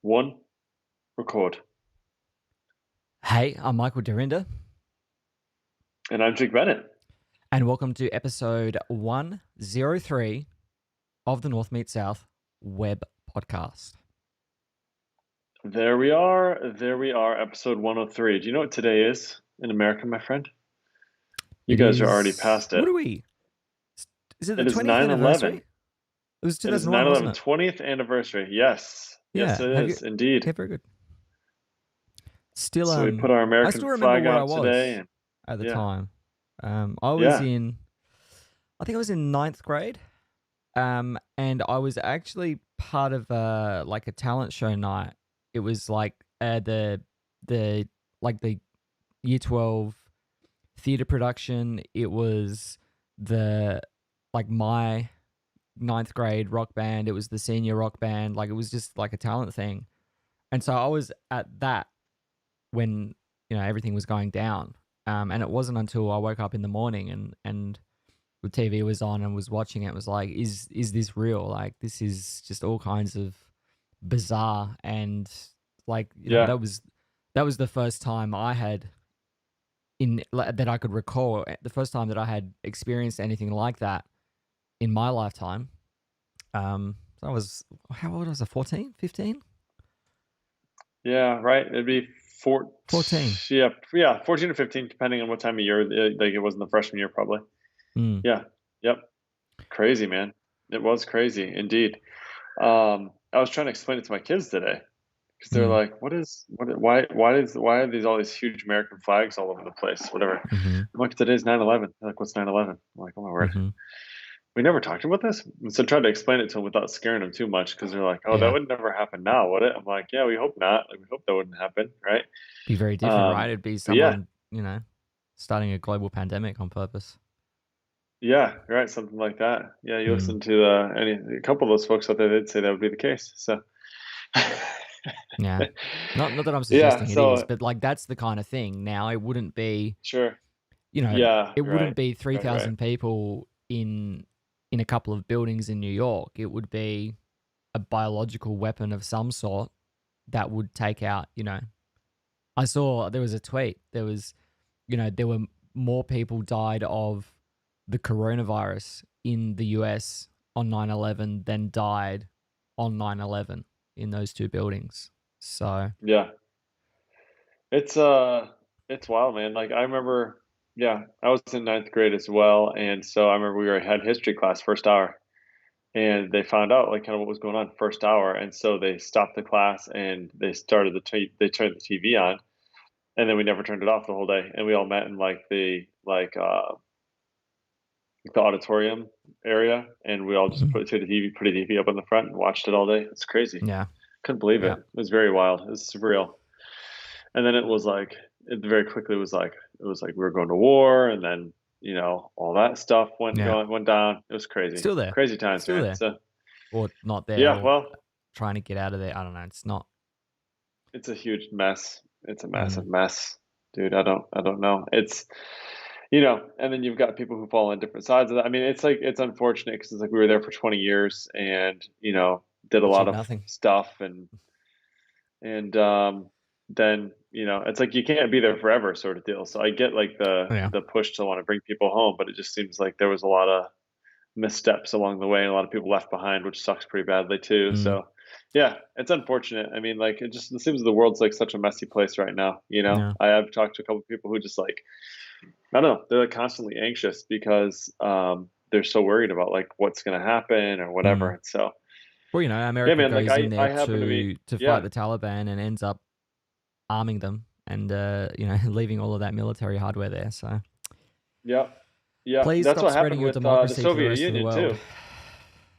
One, record. Hey, I'm Michael Dorinda, And I'm Jake Bennett. and welcome to episode 103 of the North Meet South web podcast. There we are. There we are, episode 103. Do you know what today is in America, my friend? You It guys are already is, past what it. are we? Is it the It is 20th 9/11. anniversary? It was It is 2001, wasn't 9/11, it? 20th anniversary. Yes. Yes, Yeah. it Have you? is, indeed. Yeah, very good. Still, So we put our I American still remember flag where I out today. was And at the yeah, time. I was yeah. in, I think I was in ninth grade. And I was actually part of like a talent show night. It was like the like the year 12 theater production. It was the like my ninth grade rock band. It was the senior rock band. Like it was just like a talent thing. And so I was at that when everything was going down. And it wasn't until I woke up in the morning and the TV was on and was watching it was like, is this real? Like this is just all kinds of bizarre and like Yeah. that was the first time I had that I could recall, the first time that I had experienced anything like that in my lifetime. So I was, how old was I? 14, 15? Yeah, right. It'd be 14. yeah, 14 or 15, depending on what time of year. Like it was in the freshman year, probably. Mm. Yeah. Yep. Crazy, man. It was crazy, indeed. I was trying to explain it to my kids today because they're Mm. like, why are these all these huge American flags all over the place? Whatever." Mm-hmm. I'm like, "Today's 9/11." They're like, "What's 9/11?" I'm like, "Oh my word, Mm-hmm. we never talked about this." And so I tried to explain it to them without scaring them too much because they're like, "Oh, that Yeah. would never happen now, would it?" I'm like, "Yeah, we hope not. Like, we hope that wouldn't happen, right?" Be very different, right? Um, It'd be but yeah, someone, starting a global pandemic on purpose. yeah, right, something like that. Yeah, you Mm. listen to a couple of those folks out there, they'd say that would be the case. So Yeah. Not that I'm yeah, suggesting it is, so but like that's the kind of thing. Now it wouldn't be, sure. you know, Yeah, it wouldn't right. be Right, right. 3,000 people in a couple of buildings in New York. It would be a biological weapon of some sort that would take out, I saw there was a tweet. There were more people died of the coronavirus in the US on 9/11 than died on 9/11 in those two buildings. So, Yeah. It's wild, man. Like I remember, yeah, I was in ninth grade as well, and so I remember had history class first hour, and they found out like kind of what was going on first hour, and so they stopped the class and they turned the TV on, and then we never turned it off the whole day, and we all met in like the auditorium area, and we all just mhm. put a TV up in the front and watched it all day. It's crazy. Yeah. Couldn't believe it. Yeah. It was very wild. It was surreal. And then it was like it very quickly was like we were going to war, and then all that stuff Yeah. went down. It was Still there. crazy times, Still man. there. So Or not there yeah, or well, trying to get out of there. I don't know. It's not. it's a huge mess. It's a Mm. massive mess, dude. I don't know. It's and then you've got people who fall on different sides of that. I mean, it's unfortunate because it's like we were there for 20 years and did a lot Achieve of nothing. stuff and then it's like you can't be there forever sort of deal. So I get like the Yeah. the push to want to bring people home, but it just seems like there was a lot of missteps along the way and a lot of people left behind, which sucks pretty badly too. Mm. So yeah, it's unfortunate. I mean, like it seems the world's like such a messy place right now. Yeah. I've talked to a couple of people who just like I don't know, they're like constantly anxious because they're so worried about like what's gonna happen or whatever. Mm. And so Well, yeah, America man, like goes in I there happen to be to fight yeah. the Taliban and ends up arming them and leaving all of that military hardware there. So Yep. Yep. please That's stop what spreading happened your with the democracy to the Soviet rest of the Union world. too,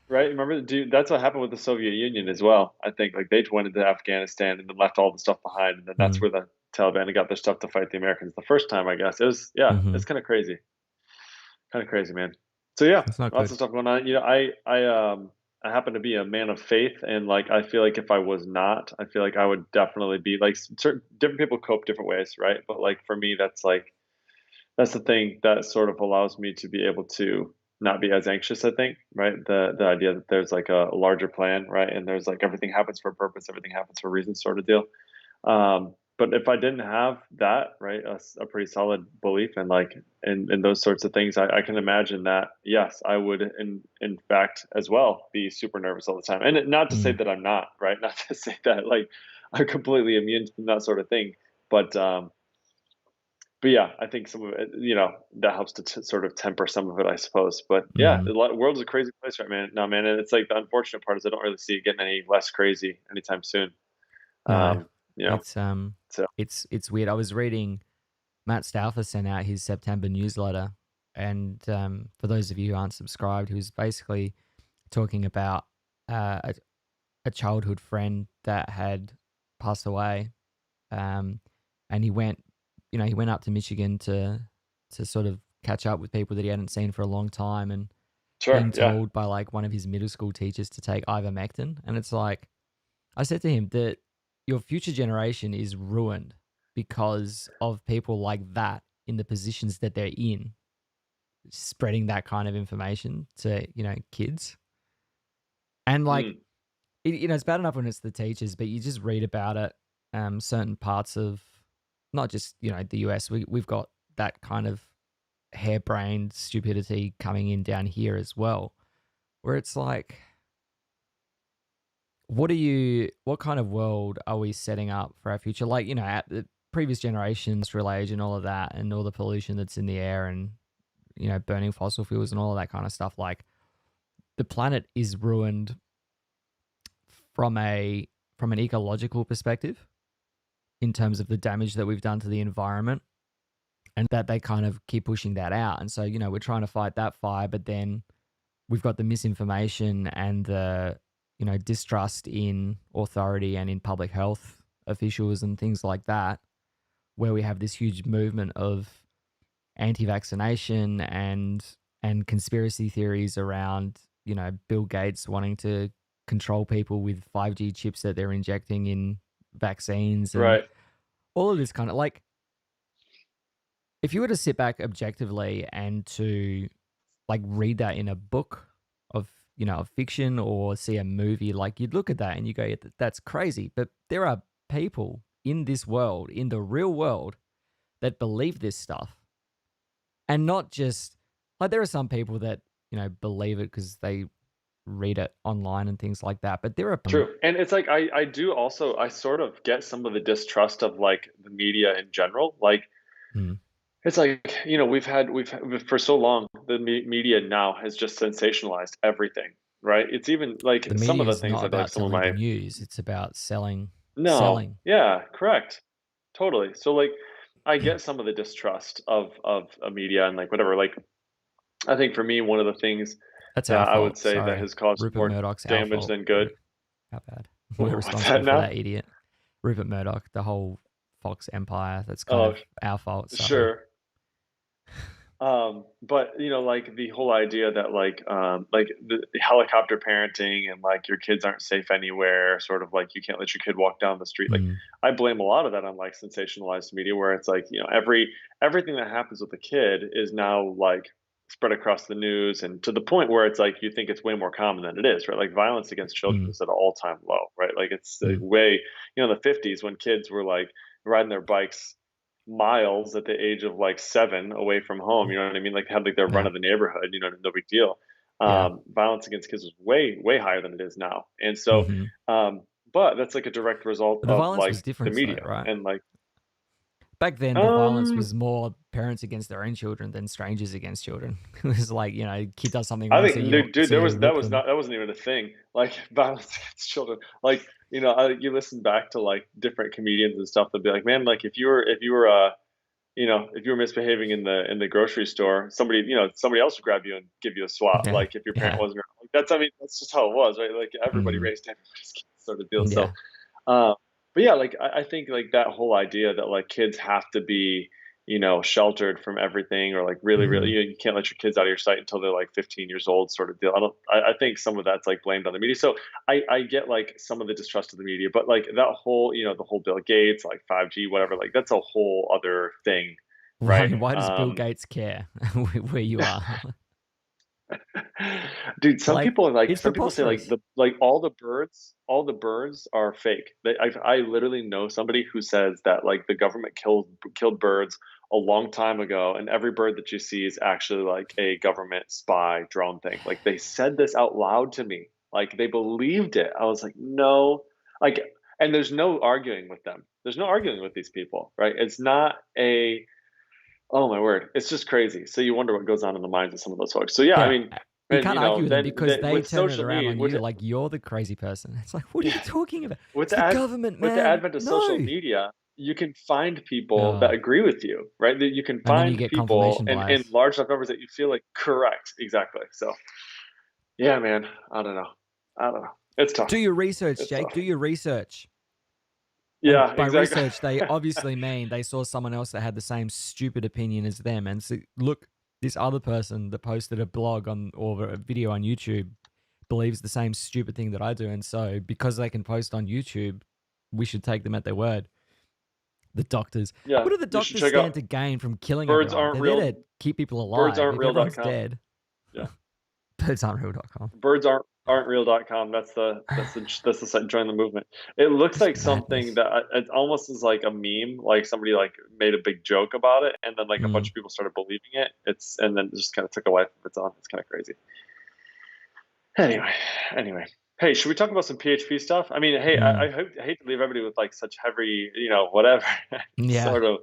right? Remember, dude, that's what happened with the Soviet Union as well. I think like they went into Afghanistan and then left all the stuff behind, and then that's Mm. where the Taliban got their stuff to fight the Americans the first time. I guess it was yeah, Hmm. it's kind of crazy, man. So yeah, It's not lots good. of stuff going on. I happen to be a man of faith, and like I feel like if I was not, I feel like I would definitely be like certain different people cope different ways, right? But like for me, that's the thing that sort of allows me to be able to not be as anxious, I think, right? The idea that there's like a larger plan, right? And there's like everything happens for a purpose, everything happens for a reason sort of deal. But if I didn't have that, right, a pretty solid belief in like in those sorts of things, I can imagine that yes, I would in fact as well be super nervous all the time. And not to say Mm, that I'm not, right? Not to say that like I'm completely immune from that sort of thing. But um, but yeah, I think some of it, that helps to sort of temper some of it, I suppose. But yeah, mhm. the world's a crazy place right man now, man. And it's like the unfortunate part is I don't really see it getting any less crazy anytime soon. No, Um, you know, it's, so it's weird. I was reading Matt Stauffer sent out his September newsletter, and, for those of you who aren't subscribed, he was basically talking about, a childhood friend that had passed away, um, and he went up to Michigan to sort of catch up with people that he hadn't seen for a long time, and sure, being yeah. told by, like, one of his middle school teachers to take ivermectin, and it's like I said to him that your future generation is ruined because of people like that in the positions that they're in, spreading that kind of information to, kids. And like, Mm, it's bad enough when it's the teachers, but you just read about it. Certain parts of not just, the US, we've got that kind of harebrained stupidity coming in down here as well, where it's like, what kind of world are we setting up for our future? Like, at the previous generations, real age and all of that, and all the pollution that's in the air and, burning fossil fuels and all of that kind of stuff. Like, the planet is ruined from an ecological perspective in terms of the damage that we've done to the environment, and that they kind of keep pushing that out. And so, we're trying to fight that fire, but then we've got the misinformation and the distrust in authority and in public health officials and things like that, where we have this huge movement of anti-vaccination and conspiracy theories around Bill Gates wanting to control people with 5G chips that they're injecting in vaccines and right. all of this kind of like, if you were to sit back objectively and to like read that in a book of of fiction or see a movie, like you'd look at that and you go, yeah, that's crazy. But there are people in this world, in the real world, that believe this stuff, and not just like there are some people that believe it because they read it online and things like that. But there are True. And it's like I do also I sort of get some of the distrust of like the media in general. Like mm, it's like, for so long the media now has just sensationalized everything, right? It's even the like some of media the is things not that like about some of telling the my news; it's about selling, no. selling. Yeah, correct. Totally. So like I get some of the distrust of a media and like whatever. Like I think for me one of the things That's our that I would fault. say that Sorry, has caused Rupert more Murdoch's our damage fault. than good. How bad? We're What's that responsible for now? that idiot. Rupert Murdoch, the whole Fox empire. That's kind Oh, of our fault. Sorry. sure. But like the whole idea that like the helicopter parenting and like your kids aren't safe anywhere, sort of like you can't let your kid walk down the street. Like Mm, I blame a lot of that on like sensationalized media where it's like, everything that happens with a kid is now like spread across the news and to the point where it's like you think it's way more common than it is, right? Like violence against children mm, is at an all-time low, right? Like it's like mm. way, in the 50s when kids were like riding their bikes miles at the age of like 7 away from home. You know what I mean? Like had like their run Yeah, of the neighborhood. No big deal. yeah. Violence against kids was way higher than it is now, and so, Hmm. but that's like a direct result But the of violence like was the different, though, media right? and like Back then, the violence um was more parents against their own children than strangers against children. It was like kid does something I wrong, think dude, so there you was that whip was them. not that wasn't even a thing. Like violence against children. Like you listen back to like different comedians and stuff. They'll be like, man, like if you were if you were misbehaving in the grocery store, somebody else would grab you and give you a swat. Yeah, Like if your parent yeah, wasn't around. Like that's I mean that's just how it was, right? Like everybody mm, raised everybody's kids sort of deal. So yeah. uh, but yeah, like I think like that whole idea that like kids have to be, sheltered from everything or like really, Hmm. you can't let your kids out of your sight until they're like 15 years old, sort of deal. I think some of that's like blamed on the media. So I get like some of the distrust of the media, but like that whole, the whole Bill Gates, like 5G, whatever, like that's a whole other thing, right? Why does Bill Gates care where you are? Dude, some Like, people like it's some people say like preposterous. all the birds are fake. I literally know somebody who says that like the government killed birds a long time ago, and every bird that you see is actually like a government spy drone thing. Like they said this out loud to me. Like they believed it. I was like, no, like, and there's no arguing with them. There's no arguing with these people, right? It's not a Oh my word, it's just crazy. So you wonder what goes on in the minds of some of those folks. So yeah, I Yeah, mean, you and can't you argue know, with them then because they with turn it social around media, on you like you're the crazy person. It's like, what are you yeah, talking about? with It's the government, with the man. advent of social No. media, you can find people that Oh, agree with you, right? That you can and then you find get people confirmation in bias. large enough numbers that you feel like correct, exactly. So yeah, man, I don't know, I don't know. It's Do tough. your research, It's Jake. tough. Do your research. And Yeah, by exactly. research, they obviously mean they saw someone else that had the same stupid opinion as them. And so, look, this other person that posted a blog on or a video on YouTube believes the same stupid thing that I do. And so, because they can post on YouTube, we should take them at their word. The doctors. Yeah, What do the you should doctors check out stand to gain from killing birds everyone? aren't They're there real to keep people birds alive. aren't If everyone's real.com. dead, Yeah. birdsaren'treal.com. Birds aren't real.com. That's the site. Join the movement. It looks It's like something madness. that it almost is like a meme. Like somebody like made a big joke about it, and then like a bunch Mm, of people started believing it. It's and then it just kind of took a life of its own. It's kind of crazy. Anyway, anyway. Hey, should we talk about some PHP stuff? I mean, hey, mm. I hate to leave everybody with like such heavy, whatever Yeah. sort of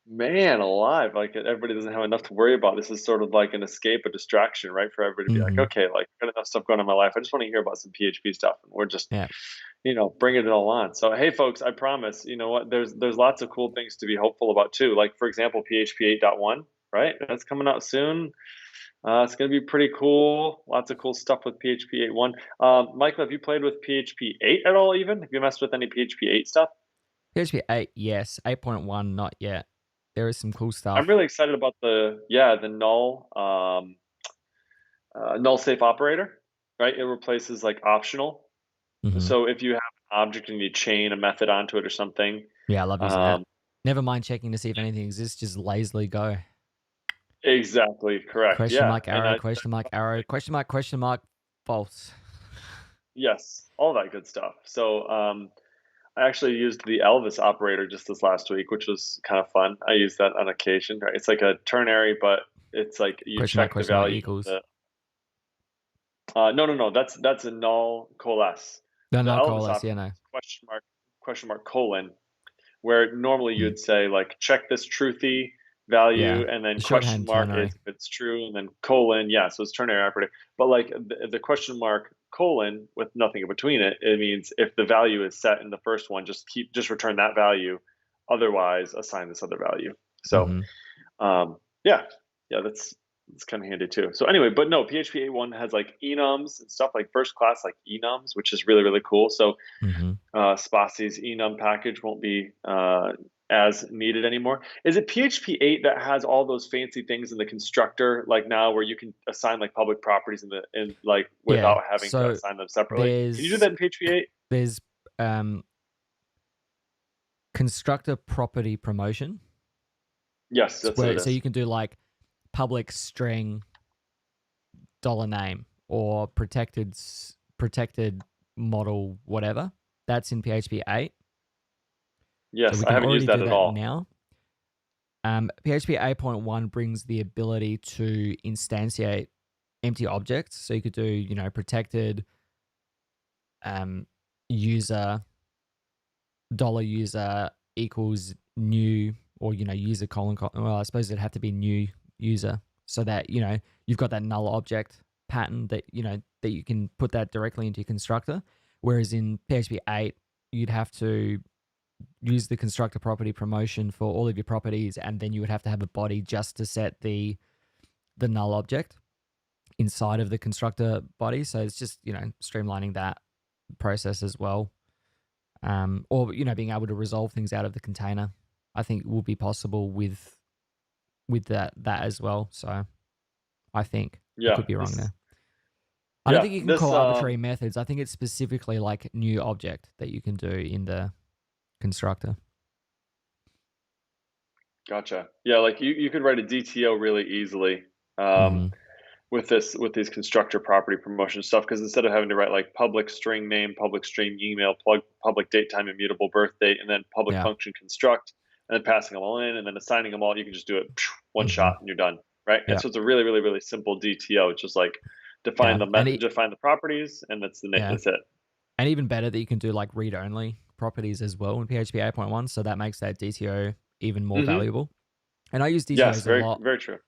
man alive. Like everybody doesn't have enough to worry about. This is sort of like an escape, a distraction, right? For everybody to be like, Hmm. okay, like I've got enough stuff going on in my life. I just want to hear about some PHP stuff, and we're just, Yeah. bringing it all on. So hey, folks, I promise. You know what? There's lots of cool things to be hopeful about too. Like for example, PHP 8.1, right? That's coming out soon. It's going to be pretty cool. Lots of cool stuff with PHP 8.1. Michael, have you played with PHP 8 at all? Even have you messed with any PHP 8 stuff? PHP 8, yes. 8.1, not yet. There is some cool I'm stuff. really excited about the null safe operator, right? It replaces like optional. Hmm. So if you have an object and you chain a method onto it or something, Yeah, I love using that. um, Never mind checking to see if anything exists, just lazily go. exactly correct. Question Yeah, mark and arrow, question mark arrow, question mark false. yes, all that good stuff. So I actually used the Elvis operator just this last week, which was kind of fun. I use that on occasion. Right? It's like a ternary, but it's like you check the Question mark value of equals. the. No, no, no. That's a null coalesce. No, The no, Elvis coalesce. Yeah, operator no. is question mark colon, where normally Mm. you'd say like check this truthy Yeah. value and then The question shorthand mark is ternary. if it's true and then colon. Yeah, so it's ternary operator. But like the question mark colon with nothing in between it, it means if the value is set in the first one, just return that value. Otherwise, assign this other value. So Hmm. yeah, yeah, that's kind of handy too. So anyway, but no, PHP 8.1 has like enums and stuff like first class like enums, which is really really cool. So Hmm. Spasszy's enum package won't be as needed anymore. Is it PHP 8 that has all those fancy things in the constructor like now where you can assign like public properties in like Yeah. without having to So assign them separately? Can you do there's that in PHP 8? there's um constructor property promotion. Yes, It's that's what where it so you is. can do like public string dollar name or protected model whatever. That's in PHP 8. So Yes, we I can haven't already used that do at that all. now. PHP 8.1 brings the ability to instantiate empty objects. So you could do, protected um, user $user equals new or, user well, I suppose it'd have to be new user so that, you've got that null object pattern that, that you can put that directly into your constructor. Whereas in PHP 8, you'd have to use the constructor property promotion for all of your properties, and then you would have to have a body just to set the null object inside of the constructor body. So it's just streamlining that process as well, or being able to resolve things out of the container. I think will be possible with that as well. So I think I Yeah, could be wrong this there. I don't yeah, think you can this call arbitrary methods. I think it's specifically like new object that you can do in the constructor. gotcha. Yeah, like you could write a DTO really easily. Um Hmm. with these constructor property promotion stuff, because instead of having to write like public string name, public string email, public date, time, immutable birth date, and then public Yeah. function construct, and then passing them all in, and then assigning them all, you can just do it one Mhm. shot and you're done, right? And Yeah. so it's a really, really, really simple DTO. It's just like Yeah. define the properties, and Yeah. that's it. And even better that you can do like read only properties as well in PHP 8.1, so that makes that DTO even more Hmm. valuable. And I use Yes, DTOs a very, lot, very true.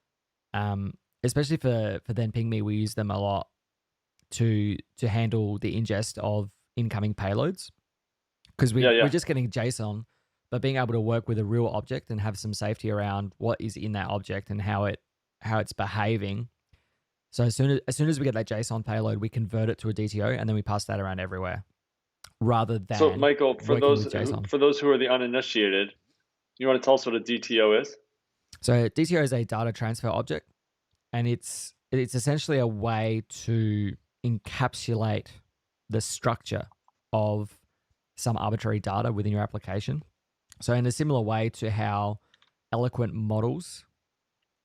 um, especially for then ping me. We use them a lot to handle the ingest of incoming payloads because Yeah, we're yeah. just getting JSON, but being able to work with a real object and have some safety around what is in that object and how it's behaving. So as soon as we get that JSON payload, we convert it to a DTO and then we pass that around everywhere rather So, than Michael, working with JSON. for those who are the uninitiated, you want to tell us what a DTO is? So DTO is a data transfer object, and it's essentially a way to encapsulate the structure of some arbitrary data within your application. So in a similar way to how eloquent models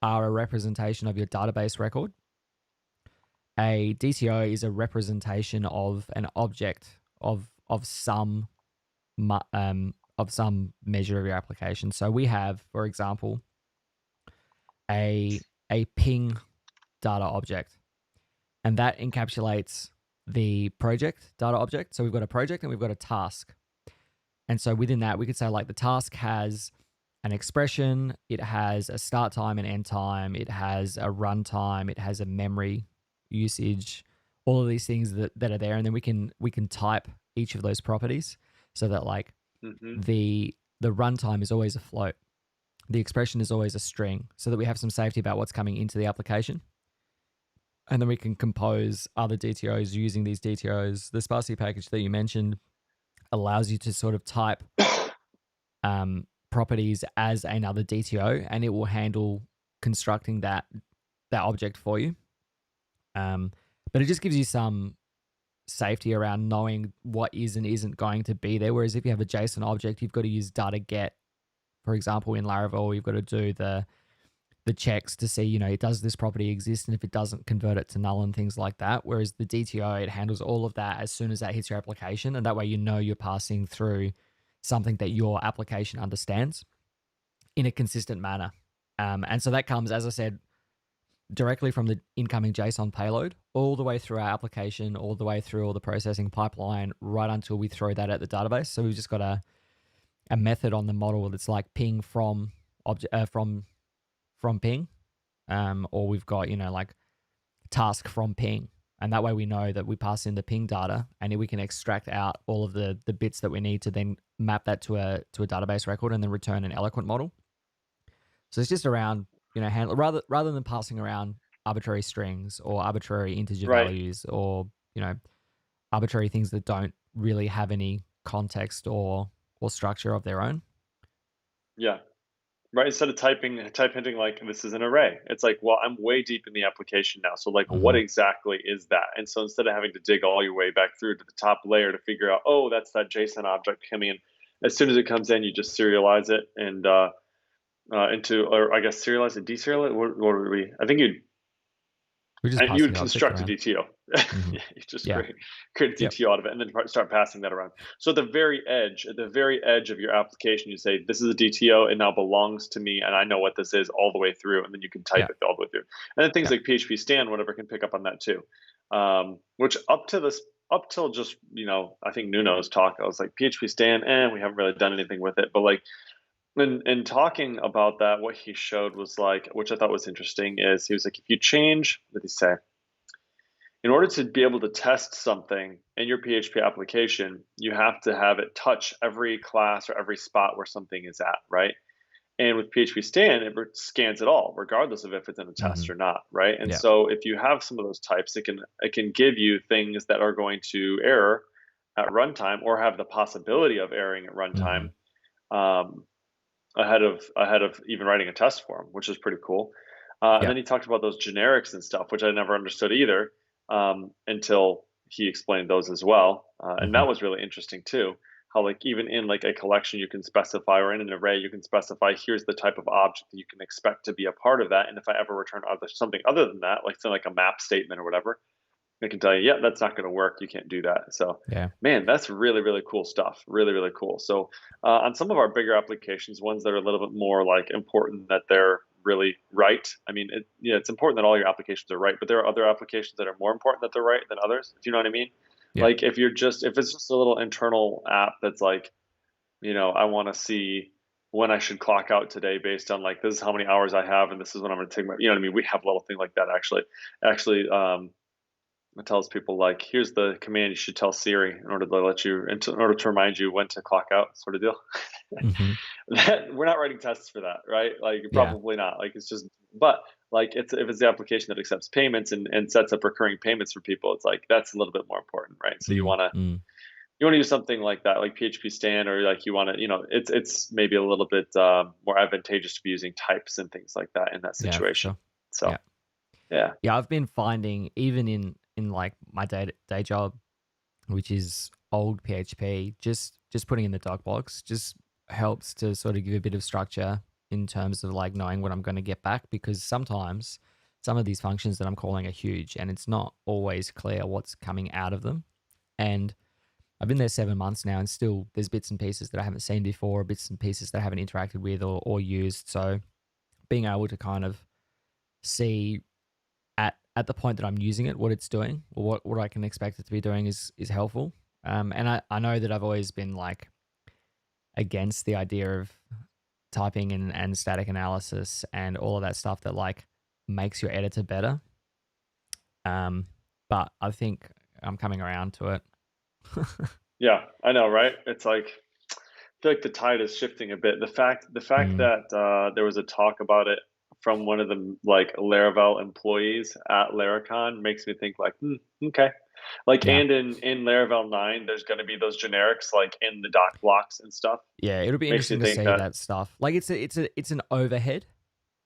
are a representation of your database record, a DTO is a representation of an object of some of some measure of your application. So we have, for example, a ping data object, and that encapsulates the project data object. So we've got a project and we've got a task. And so within that, we could say like the task has an expression, it has a start time and end time, it has a runtime, it has a memory usage, all of these things that are there. And then we can type each of those properties so that like Hmm. the runtime is always a float. The expression is always a string so that we have some safety about what's coming into the application. And then we can compose other DTOs using these DTOs. The Sparsy package that you mentioned allows you to sort of type properties as another DTO, and it will handle constructing that object for you. But it just gives you some safety around knowing what is and isn't going to be there. Whereas if you have a JSON object, you've got to use data get, for example, in Laravel, you've got to do the checks to see, does this property exist? And if it doesn't, convert it to null and things like that. Whereas the DTO, it handles all of that as soon as that hits your application. And that way, you're passing through something that your application understands in a consistent manner. And so that comes, as I said, directly from the incoming JSON payload all the way through our application, all the way through all the processing pipeline, right until we throw that at the database. So we've just got a method on the model that's like ping from object from ping, or we've got like task from ping, and that way we know that we pass in the ping data, and we can extract out all of the bits that we need to then map that to a database record and then return an eloquent model. So it's just around handle rather than passing around arbitrary strings or arbitrary integer Right. values or arbitrary things that don't really have any context or structure of their own. Yeah. Right, instead of type hinting like this is an array. It's like, well, I'm way deep in the application now. So like what Mm-hmm. exactly is that? And so instead of having to dig all your way back through to the top layer to figure out, oh, that's that JSON object coming in. As soon as it comes in, you just serialize it and into, or I guess serialize it, deserialize. What would we? I think We're just and you passing would the object construct a around. DTO. Mm-hmm. You just Yeah. create a Yep. DTO out of it, and then start passing that around. So at the very edge of your application, you say, "This is a DTO. It now belongs to me, and I know what this is all the way through." And then you can type Yeah. it all the way through. And then things Yeah. like PHP stand, whatever, can pick up on that too. Which up till just I think Nuno's talk, I was like PHP stand, and we haven't really done anything with it. But like in talking about that, what he showed was like, which I thought was interesting, is he was like, if you change, what did he say? In order to be able to test something in your PHP application, you have to have it touch every class or every spot where something is at, right? And with PHP Stand, it scans it all, regardless of if it's in a Mm-hmm. test or not, right? And Yeah. so if you have some of those types, it can give you things that are going to error at runtime or have the possibility of erroring at Mm-hmm. runtime, um, ahead of even writing a test for them, which is pretty cool. And Yeah. then he talked about those generics and stuff, which I never understood either, until he explained those as well, and Mm-hmm. that was really interesting too. how like even in like a collection you can specify, or in an array you can specify, here's the type of object that you can expect to be a part of that, and if I ever return something other than that, like something like a map statement or whatever, I can tell you, yeah, that's not going to work. You can't do that. So, Yeah. man, that's really, really cool stuff. Really, really cool. So, on some of our bigger applications, ones that are a little bit more like important that they're really right. I mean, yeah, it's important that all your applications are right, but there are other applications that are more important that they're right than others. Do you know what I mean? Yeah. Like if it's just a little internal app that's like, I want to see when I should clock out today based on like this is how many hours I have and this is when I'm going to take my, you know what I mean? We have a little thing like that actually. Actually, it tells people like, here's the command you should tell Siri in order to let you, in order to remind you when to clock out, sort of deal. Hmm. That we're not writing tests for that, right? Like Yeah. probably not. Like it's just, but like it's if it's the application that accepts payments and sets up recurring payments for people, it's like that's a little bit more important, right? So Mm, mm. you want to use something like that, like PHP stand, or like you want to, it's maybe a little bit more advantageous to be using types and things like that in that Yeah, for situation. sure. So Yeah. yeah, Yeah, I've been finding even in like my day job, which is old PHP, just putting in the doc box just helps to sort of give a bit of structure in terms of like knowing what I'm going to get back, because sometimes some of these functions that I'm calling are huge and it's not always clear what's coming out of them. And I've been there 7 months now and still there's bits and pieces that I haven't seen before, bits and pieces that I haven't interacted with or used. So being able to kind of see at the point that I'm using it, what it's doing or what I can expect it to be doing is helpful. And I know that I've always been like against the idea of typing and static analysis and all of that stuff that like makes your editor better. Um, but I think I'm coming around to it. yeah, I know, right? It's like feel like the tide is shifting a bit. The fact Mm, that there was a talk about it from one of the like Laravel employees at Laracon makes me think like, okay. Like, yeah, and in Laravel 9, there's going to be those generics like in the doc blocks and stuff. yeah, it'll be Makes me interesting to think see that that stuff. Like it's an overhead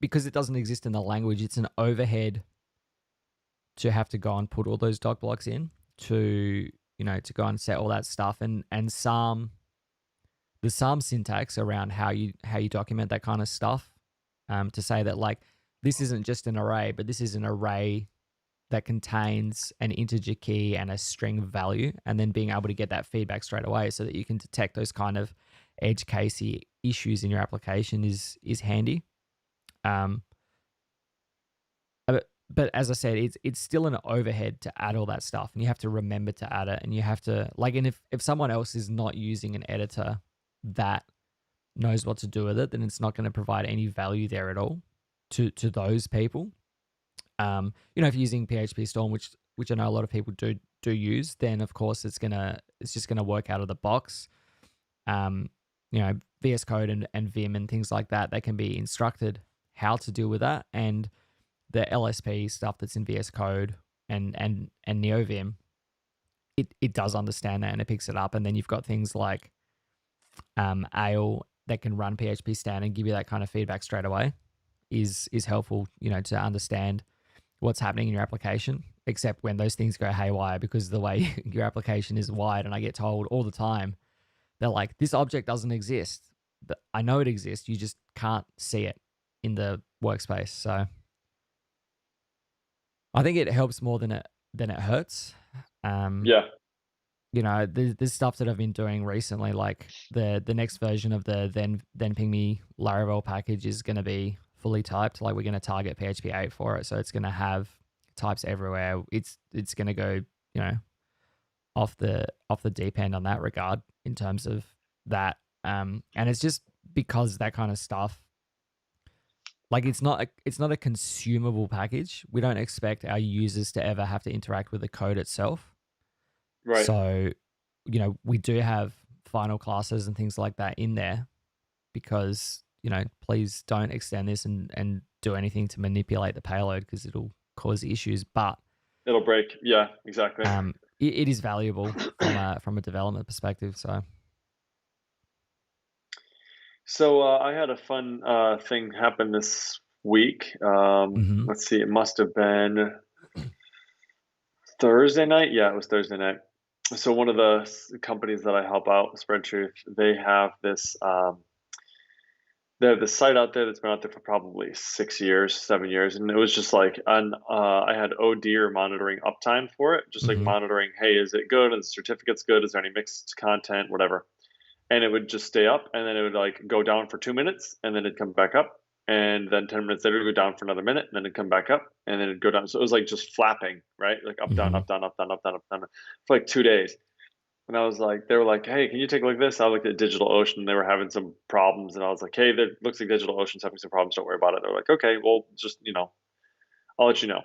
because it doesn't exist in the language. It's an overhead to have to go and put all those doc blocks in to to go and set all that stuff and some the Psalm syntax around how you document that kind of stuff, to say that like this isn't just an array, but this is an array that contains an integer key and a string value, and then being able to get that feedback straight away so that you can detect those kind of edge casey issues in your application is handy. Um, but as I said, it's still an overhead to add all that stuff, and you have to remember to add it, and you have to like, and if someone else is not using an editor that knows what to do with it, then it's not going to provide any value there at all to those people. If you're using PHP Storm, which I know a lot of people do use, then of course it's just gonna work out of the box. Um, VS Code and Vim and things like that, they can be instructed how to deal with that, and the LSP stuff that's in VS Code and NeoVim, it does understand that and it picks it up, and then you've got things like Ale that can run PHP stand and give you that kind of feedback straight away is helpful, to understand what's happening in your application, except when those things go haywire because the way your application is wired. And I get told all the time, they're like, this object doesn't exist. But I know it exists. You just can't see it in the workspace. So I think it helps more than it hurts. Um, yeah, there's stuff that I've been doing recently, like the next version of the then ping me Laravel package is going to be fully typed. Like we're going to target PHP 8 for it, so it's going to have types everywhere. It's going to go you know off the deep end on that regard in terms of that. And it's just because that kind of stuff. Like it's not a consumable package. We don't expect our users to ever have to interact with the code itself. right. So, we do have final classes and things like that in there because, please don't extend this and do anything to manipulate the payload because it'll cause issues. But It'll break. Yeah, exactly. it is valuable from a development perspective. So, So I had a fun thing happen this week. hmm Let's see, it must have been Thursday night. Yeah, it was Thursday night. So one of the companies that I help out, Spread Truth, they have this they have this site out there that's been out there for probably 6 years, 7 years, and it was just like I had ODEER monitoring uptime for it, just like Mm-hmm. monitoring, hey, is it good? Is the certificates good? Is there any mixed content? Whatever. And it would just stay up, and then it would like go down for 2 minutes, and then it'd come back up, and then 10 minutes later it'd go down for another minute, and then it'd come back up, and then it'd go down. So it was like just flapping, right? Like up, down, Mm-hmm. up, down, up, down, up, down, up, down, for like 2 days. And I was like, they were like, hey, can you take a look at this? I looked at DigitalOcean. They were having some problems, and I was like, hey, there looks like DigitalOcean's having some problems. Don't worry about it. They're like, okay, well, just I'll let you know.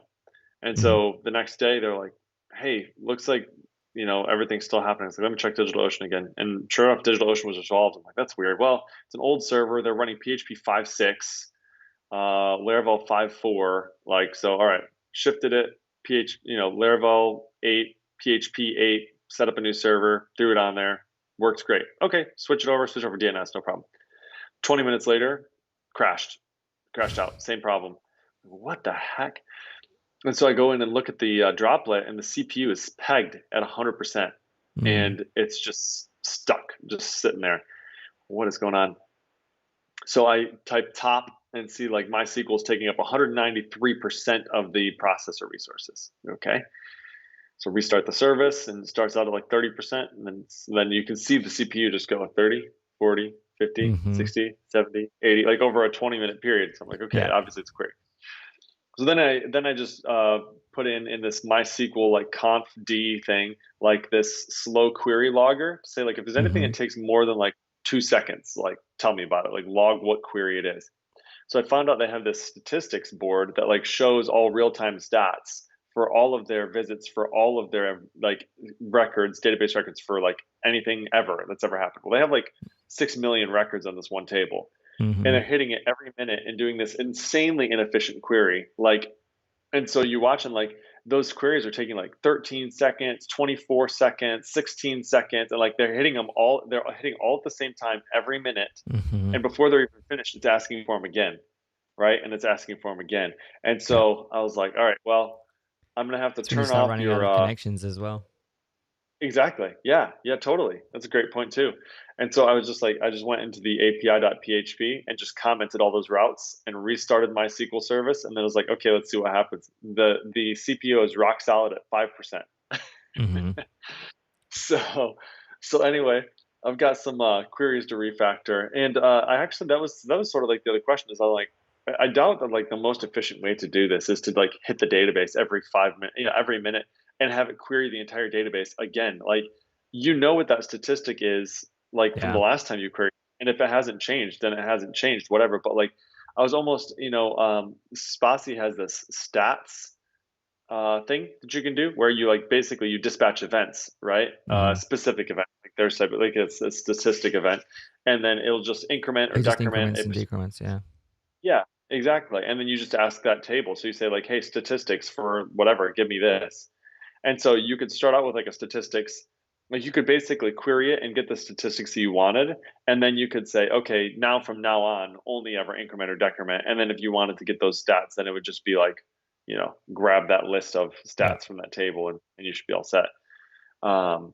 And Mm-hmm. so the next day, they're like, hey, looks like everything's still happening. It's like, let me check DigitalOcean again. And sure enough, DigitalOcean was resolved. I'm like, that's weird. Well, it's an old server. They're running PHP 5.6, Laravel 5.4. Like, so, all right, shifted it, Laravel 8, PHP 8, set up a new server, threw it on there. Works great. Okay, switch over DNS, no problem. 20 minutes later, crashed, crashed out. Same problem. What the heck? And so I go in and look at the droplet, and the CPU is pegged at 100%, Mm-hmm. and it's just stuck, just sitting there. What is going on? So I type top and see like MySQL is taking up 193% of the processor resources. Okay. So restart the service, and it starts out at like 30%. And then you can see the CPU just go 30, 40, 50, Mm-hmm. 60, 70, 80, like over a 20-minute period. So I'm like, okay, Yeah. obviously it's quick. So then I just put in this MySQL like conf d thing, like this slow query logger. Say like if there's anything Mm-hmm. that takes more than like 2 seconds, like tell me about it. Like log what query it is. So I found out they have this statistics board that like shows all real time stats for all of their visits, for all of their like records, database records for like anything ever that's ever happened. Well, they have like 6 million records on this one table, and Mm-hmm. they're hitting it every minute and doing this insanely inefficient query. Like, and so you watch and like those queries are taking like 13 seconds, 24 seconds, 16 seconds, and like they're hitting all at the same time every minute. Mm-hmm. And before they're even finished, it's asking for them again, right? And it's asking for them again. And Yeah. so I was like, all right, well, I'm gonna have to It's when you turn start off running out your of connections as well. exactly. Yeah, yeah, totally. That's a great point too. And so I was just like, I just went into the API.php and just commented all those routes and restarted my SQL service. And then I was like, okay, let's see what happens. The CPU is rock solid at 5%. Mm-hmm. So so anyway, I've got some queries to refactor. And I actually that was sort of like the other question is I doubt that like the most efficient way to do this is to like hit the database every 5 minutes, every minute, and have it query the entire database again. Like what that statistic is like from the Yeah. last time you queried, and if it hasn't changed, then it hasn't changed, whatever. But like I was almost, Spassy has this stats thing that you can do where you like basically you dispatch events, right? Mm-hmm. Specific event, like there's type like it's a statistic event, and then it'll just increment or It just decrement. increments It and just decrements. Yeah. yeah, exactly. And then you just ask that table. So you say like, hey, statistics for whatever, give me this. And so you could start out with like a statistics, like you could basically query it and get the statistics that you wanted. And then you could say, okay, now from now on, only ever increment or decrement. And then if you wanted to get those stats, then it would just be like, grab that list of Yeah. stats from that table, and you should be all set. Um,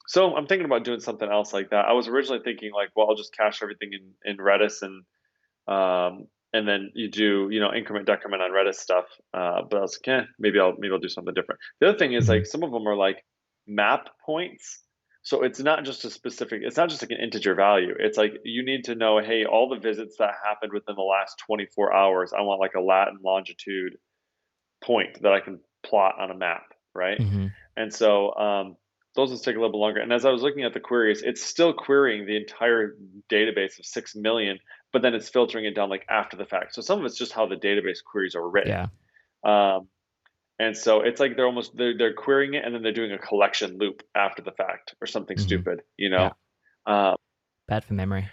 so I'm thinking about doing something else like that. I was originally thinking like, well, I'll just cache everything in Redis, and then you do increment decrement on Redis stuff. But I was like, maybe I'll do something different. The other thing is Mm-hmm. like some of them are like map points. So it's not just it's not just like an integer value. It's like you need to know, hey, all the visits that happened within the last 24 hours, I want like a lat and longitude point that I can plot on a map, right? Mm-hmm. And so those will take a little bit longer. And as I was looking at the queries, it's still querying the entire database of 6 million, but then it's filtering it down like after the fact. So some of it's just how the database queries are written. Yeah. Um, and so it's like they're querying it and then they're doing a collection loop after the fact or something Mm-hmm. stupid, Yeah. Um, Bad for memory.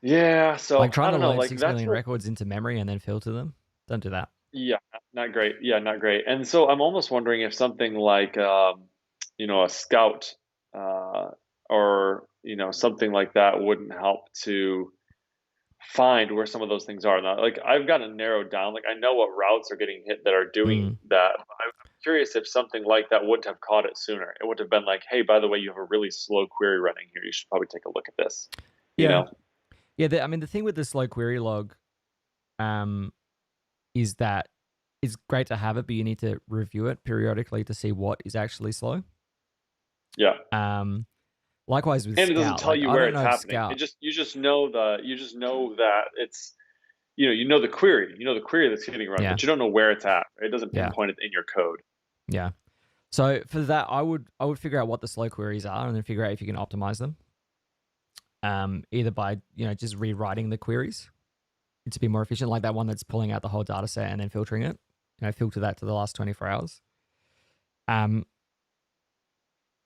yeah, Like so trying I to don't know, load like 6 million that's records into memory and then filter them. Don't do that. yeah, not great. Yeah, not great. And so I'm almost wondering if something like a scout or something like that wouldn't help to find where some of those things are. Now, like I've gotten narrowed down. Like I know what routes are getting hit that are doing Mm. that. I'm curious if something like that wouldn't have caught it sooner. It would have been like, hey, by the way, you have a really slow query running here. You should probably take a look at this. You Yeah. know? Yeah, I mean, the thing with the slow query log, um, is that it's great to have it, but you need to review it periodically to see what is actually slow. Yeah. Um, Likewise with And it doesn't Scout, tell like you I where don't it's know if happening. Scout, You just know that it's you know the query. You know the query that's getting run, yeah, but you don't know where it's at. It doesn't yeah, pinpoint it in your code. yeah. So for that, I would figure out what the slow queries are, and then figure out if you can optimize them. Either by just rewriting the queries to be more efficient, like that one that's pulling out the whole data set and then filtering it. Filter that to the last 24 hours. Um,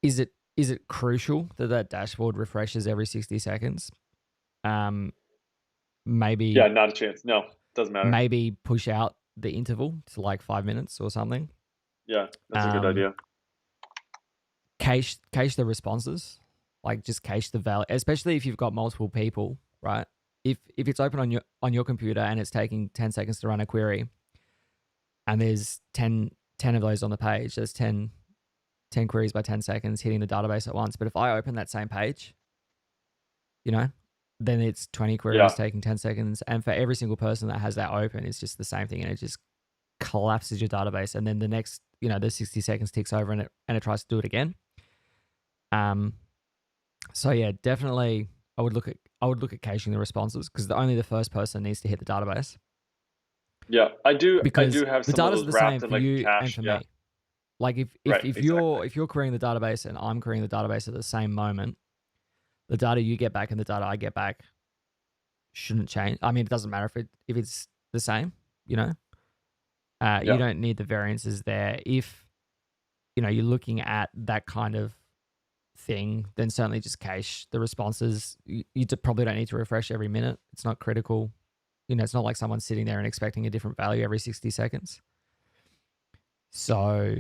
is it crucial that that dashboard refreshes every 60 seconds? Um, maybe Yeah, not a chance. No, doesn't matter. maybe push out the interval to like 5 minutes or something. Yeah, that's a good Um, idea. cache the responses, like just cache the value, especially if you've got multiple people, right? If it's open on your computer and it's taking 10 seconds to run a query, and there's 10 of those on the page, there's 10 queries by 10 seconds hitting the database at once. But if I open that same page, you know, then it's 20 queries Yeah, taking 10 seconds. And for every single person that has that open, it's just the same thing. And it just collapses your database. And then the next, the 60 seconds ticks over and it tries to do it again. Um, so yeah, definitely I would look at caching the responses, because only the first person needs to hit the database, yeah. I because do have the some of data's those the same wrapped in for like a you and cache. for Yeah, me. Like right. if Exactly. you're querying the database and I'm querying the database at the same moment, the data you get back and the data I get back shouldn't change. I mean, it doesn't matter if it's the same. You know, you Yeah, don't need the variances there. If you're looking at that kind of thing, then certainly just cache the responses. You probably don't need to refresh every minute. It's not critical. It's not like someone's sitting there and expecting a different value every 60 seconds. So,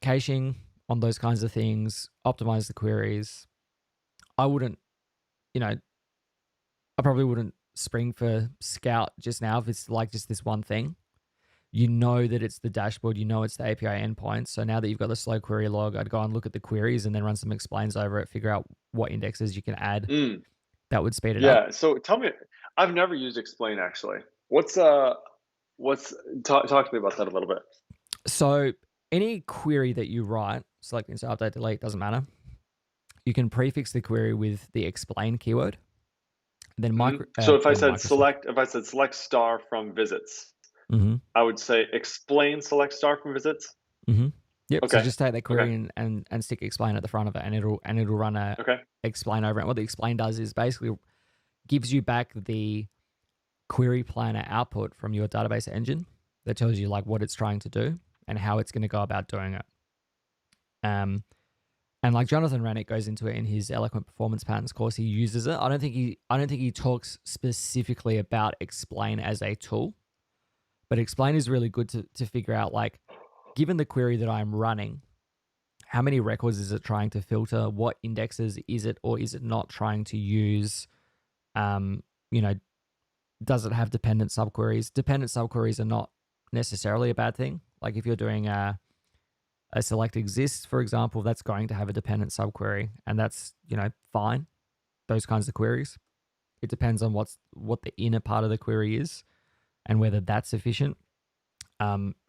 caching on those kinds of things, optimize the queries. I wouldn't, you know, I probably wouldn't spring for Scout just now if it's like just this one thing. You know that it's the dashboard, you know it's the API endpoint. So now that you've got the slow query log, I'd go and look at the queries and then run some explains over it, figure out what indexes you can add mm, that would speed it up. yeah. So tell me, I've never used explain actually. What's talk to me about that a little bit. So any query that you write, select, insert, update, delete, doesn't matter. You can prefix the query with the explain keyword. Then So then Microsoft. if I said select star from visits, Mm-hmm. I would say explain select star from visits. Mm-hmm. Yep. So Okay. just take that Okay. query and stick explain at the front of it, and it'll run a Okay. explain over it. What the explain does is basically gives you back the query planner output from your database engine that tells you like what it's trying to do and how it's going to go about doing it. And like Jonathan Rennick goes into it in his Eloquent Performance Patterns course, he uses it. I don't think he talks specifically about explain as a tool, but explain is really good to figure out, like, given the query that I'm running, how many records is it trying to filter? What indexes is it or is it not trying to use? Um, you know, does it have dependent subqueries? Dependent subqueries are not necessarily a bad thing. Like if you're doing a select exists, for example, that's going to have a dependent subquery, and that's fine. Those kinds of queries. It depends on what the inner part of the query is and whether that's sufficient.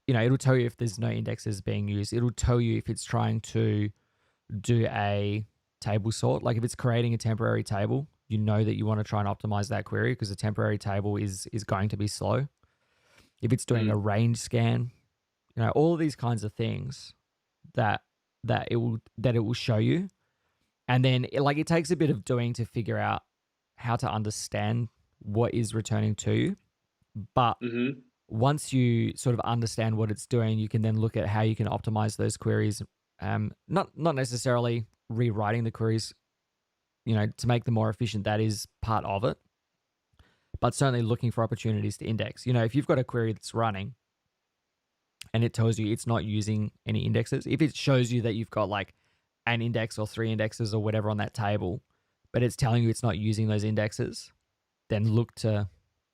It'll tell you if there's no indexes being used. It'll tell you if it's trying to do a table sort. Like if it's creating a temporary table, you know that you want to try and optimize that query because a temporary table is going to be slow. If it's doing a Mm, range scan, all of these kinds of things that it will show you. And then it takes a bit of doing to figure out how to understand what is returning to you. But mhm. once you sort of understand what it's doing, you can then look at how you can optimize those queries. Not necessarily rewriting the queries, to make them more efficient. That is part of it. But certainly looking for opportunities to index. If you've got a query that's running and it tells you it's not using any indexes, if it shows you that you've got like an index or 3 indexes or whatever on that table, but it's telling you it's not using those indexes, then look to,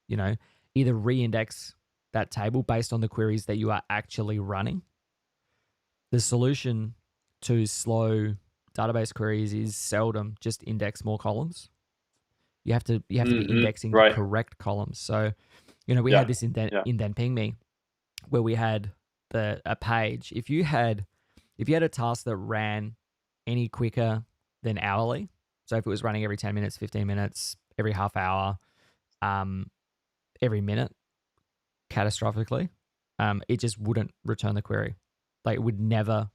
you know, either re-index that table based on the queries that you are actually running. The solution to slow database queries is seldom just index more columns. You have to be indexing the Right. correct columns. So, you know, we had Yeah. this Yeah. indent ping me where we had a page. If you had a task that ran any quicker than hourly, so if it was running every 10 minutes, 15 minutes, every half hour, um, every minute, catastrophically, it just wouldn't return the query. Like it would never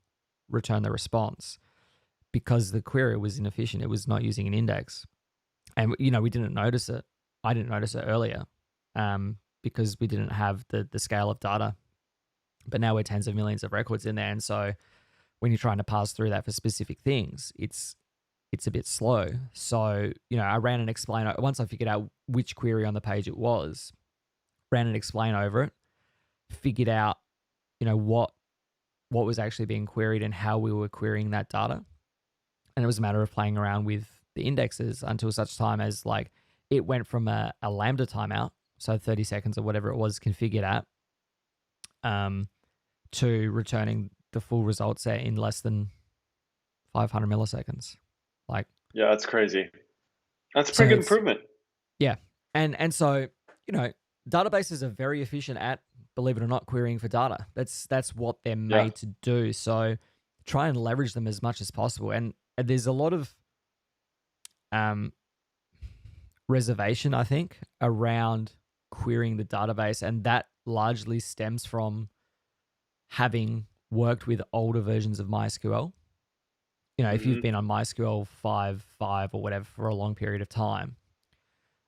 return the response because the query was inefficient. It was not using an index. And, you know, we didn't notice it. I didn't notice it earlier because we didn't have the scale of data. But now we're tens of millions of records in there. And so when you're trying to pass through that for specific things, it's a bit slow. So, you know, I ran an explain once I figured out which query on the page it was, ran an explain over it, figured out, you know, what was actually being queried and how we were querying that data. And it was a matter of playing around with the indexes until such time as like it went from a Lambda timeout, so 30 seconds or whatever it was configured at, to returning the full result set in less than 500 milliseconds. Like, Yeah, that's crazy. That's a so pretty good it's, improvement. yeah. And so, you know, databases are very efficient at, believe it or not, querying for data. That's what they're Yeah. made to do. So try and leverage them as much as possible. And there's a lot of um, reservation, I think, around querying the database, and that largely stems from having worked with older versions of MySQL. You know, if you've Mhm. been on MySQL 5.5 or whatever for a long period of time,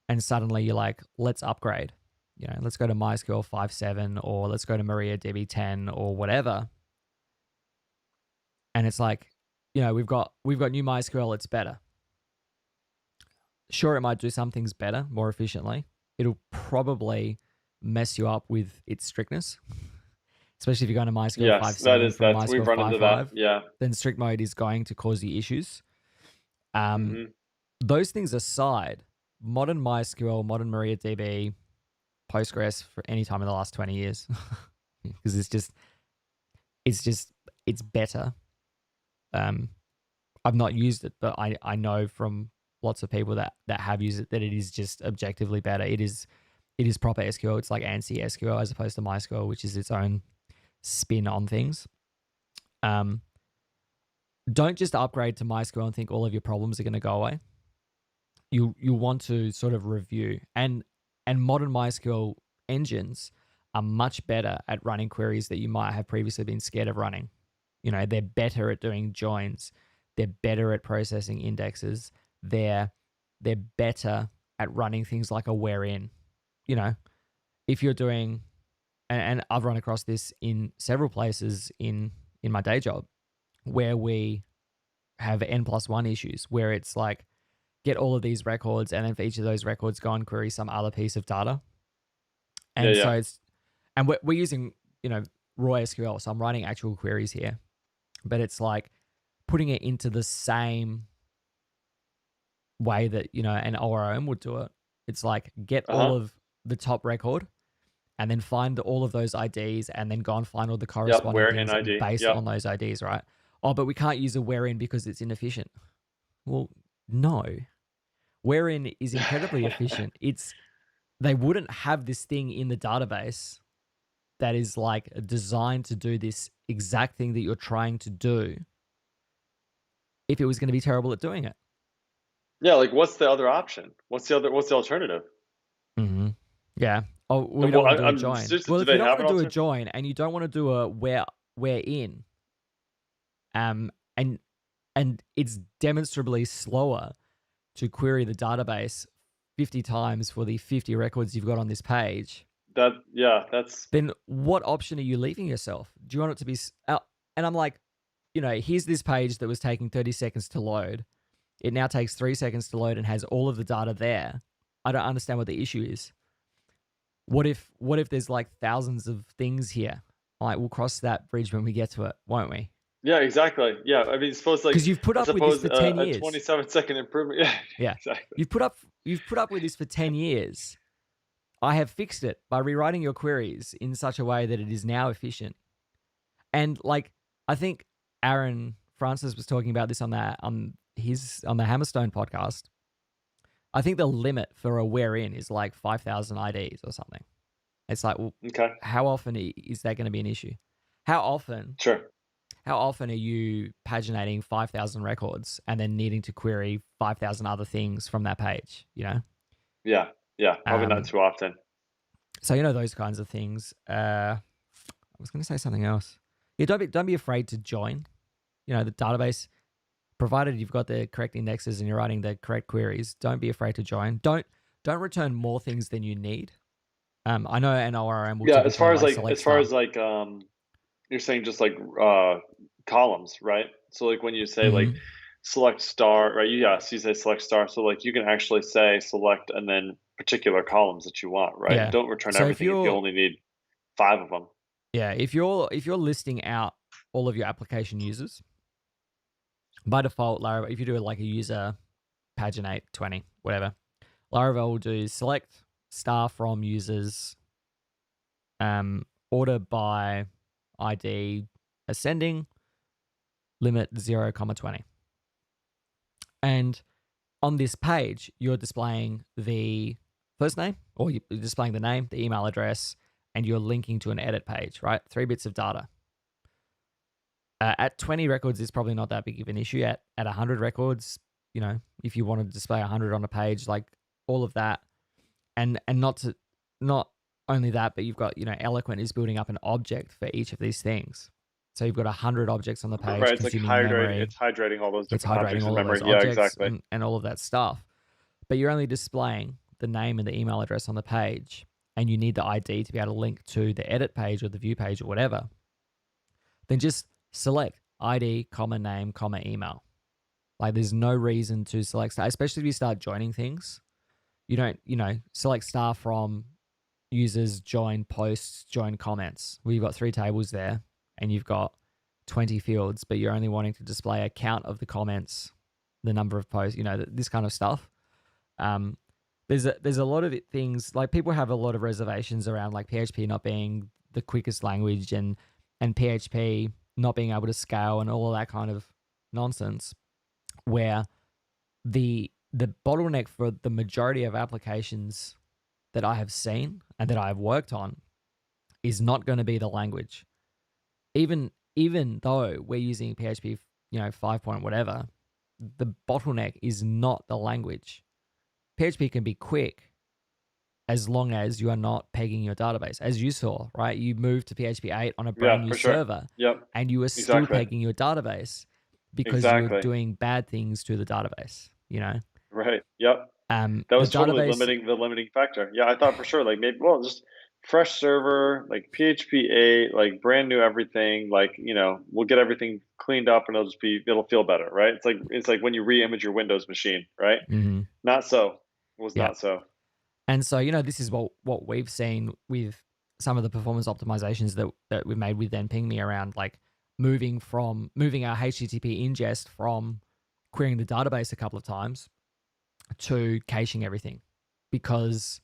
and suddenly you're like, let's upgrade. You know, let's go to MySQL 5.7 or let's go to MariaDB 10 or whatever. And it's like, you know, we've got new MySQL, it's better. Sure, it might do some things better, more efficiently. It'll probably mess you up with its strictness, especially if you're going to MySQL Yes, 5.7 from that's we've MySQL run into that. 5.5, Yeah. then strict mode is going to cause you issues. Um, Mhm. those things aside, modern MySQL, modern MariaDB, Postgres for any time in the last 20 years, because it's just, it's better. Um, I've not used it, but I know from lots of people that have used it that it is just objectively better. It is proper SQL. It's like ANSI SQL as opposed to MySQL, which is its own spin on things. Um, don't just upgrade to MySQL and think all of your problems are going to go away. You want to sort of review, and modern MySQL engines are much better at running queries that you might have previously been scared of running. You know, they're better at doing joins. They're better at processing indexes. They're better at running things like a wherein. You know, if you're doing, and I've run across this in several places in my day job where we have n+1 issues where it's like get all of these records and then for each of those records go and query some other piece of data. Yeah, And so yeah. it's, and we're using, you know, raw SQL. So I'm writing actual queries here, but it's like putting it into the same way that, you know, an ORM would do it. It's like get all Uh-huh. of the top record and then find all of those IDs and then go and find all the Yep, corresponding where in things ID. based Yep. on those IDs, right? Oh, but we can't use a wherein because it's inefficient. Well, no. Wherein is incredibly efficient. They wouldn't have this thing in the database that is like designed to do this exact thing that you're trying to do if it was going to be terrible at doing it. Yeah, like, what's the other option? What's the alternative? Mm-hmm. Yeah. Oh, we don't Well, want to do a I'm join. seriously, Well, do if you they don't have want an to do a alternative? join and you don't want to do a where in, um, and it's demonstrably slower to query the database 50 times for the 50 records you've got on this page, Yeah, that's then what option are you leaving yourself? Do you want it to be? And I'm like, you know, here's this page that was taking 30 seconds to load. It now takes 3 seconds to load and has all of the data there. I don't understand what the issue is. What if there's like thousands of things here? Like we'll cross that bridge when we get to it, won't we? Yeah, exactly. Yeah, I mean, suppose like Because you've put I up with this suppose for 10 a years. 27-second improvement. Yeah, Yeah. exactly. You've put up with this for 10 years. I have fixed it by rewriting your queries in such a way that it is now efficient. And like I think Aaron Francis was talking about this on the Hammerstone podcast. I think the limit for a where in is like 5,000 IDs or something. It's like, well, Okay, how often is that going to be an issue? How often sure. how often are you paginating 5,000 records and then needing to query 5,000 other things from that page, you know? Yeah, yeah, probably not Um, too often. so those kinds of things. I was going to say something else. Yeah, don't be afraid to join. The database, provided you've got the correct indexes and you're writing the correct queries. Don't be afraid to join. Don't return more things than you need. I know an ORM will Yeah, typically like select as far star. as like you're saying just like columns, right? So like when you say like Hmm. select star, right? Yes, you say select star. So like you can actually say select and then particular columns that you want, right? Yeah. Don't return So if everything if you you're only need 5 of them. yeah if you're listing out all of your application users by default, Laravel, if you do like a user paginate 20 whatever, Laravel will do select star from users, order by ID ascending, limit 0, comma 20. And on this page, you're displaying the first name, or you're displaying the name, the email address, and you're linking to an edit page, right? 3 bits of data. At 20 records is probably not that big of an issue. At 100 records, if you want to display 100 on a page, like all of that, and not only that, but you've got Eloquent is building up an object for each of these things. So you've got 100 objects on the page Right, it's like consuming memory. it's hydrating all those It's different hydrating objects in all of those memory. Yeah, objects exactly. and all of that stuff. But you're only displaying the name and the email address on the page, and you need the ID to be able to link to the edit page or the view page or whatever. Then just select ID, comma name, comma email. Like there's no reason to select star, especially if you start joining things. You don't, select star from users, join posts, join comments. Well, you've got 3 tables there and you've got 20 fields, but you're only wanting to display a count of the comments, the number of posts, this kind of stuff. Um, there's a lot of things, like people have a lot of reservations around like PHP not being the quickest language and PHP not being able to scale and all of that kind of nonsense. Where the bottleneck for the majority of applications that I have seen and that I have worked on is not going to be the language. Even though we're using PHP, 5 point whatever, the bottleneck is not the language. PHP can be quick as long as you are not pegging your database. As you saw, right? You moved to PHP 8 on a brand Yeah, new for sure. server Yep, and you are still exactly. pegging your database because you were Exactly. doing bad things to the database. Right. Yep. That The was totally database. the limiting factor. Yeah, I thought for sure, like maybe, well, just fresh server, like PHP 8, like brand new everything, like, we'll get everything cleaned up and it'll feel better, right? It's like when you re-image your Windows machine, right? Mhm. Not so. It was Yeah. not so. And so, this is what we've seen with some of the performance optimizations that we've made with NPing around like moving our HTTP ingest from querying the database a couple of times to caching everything, because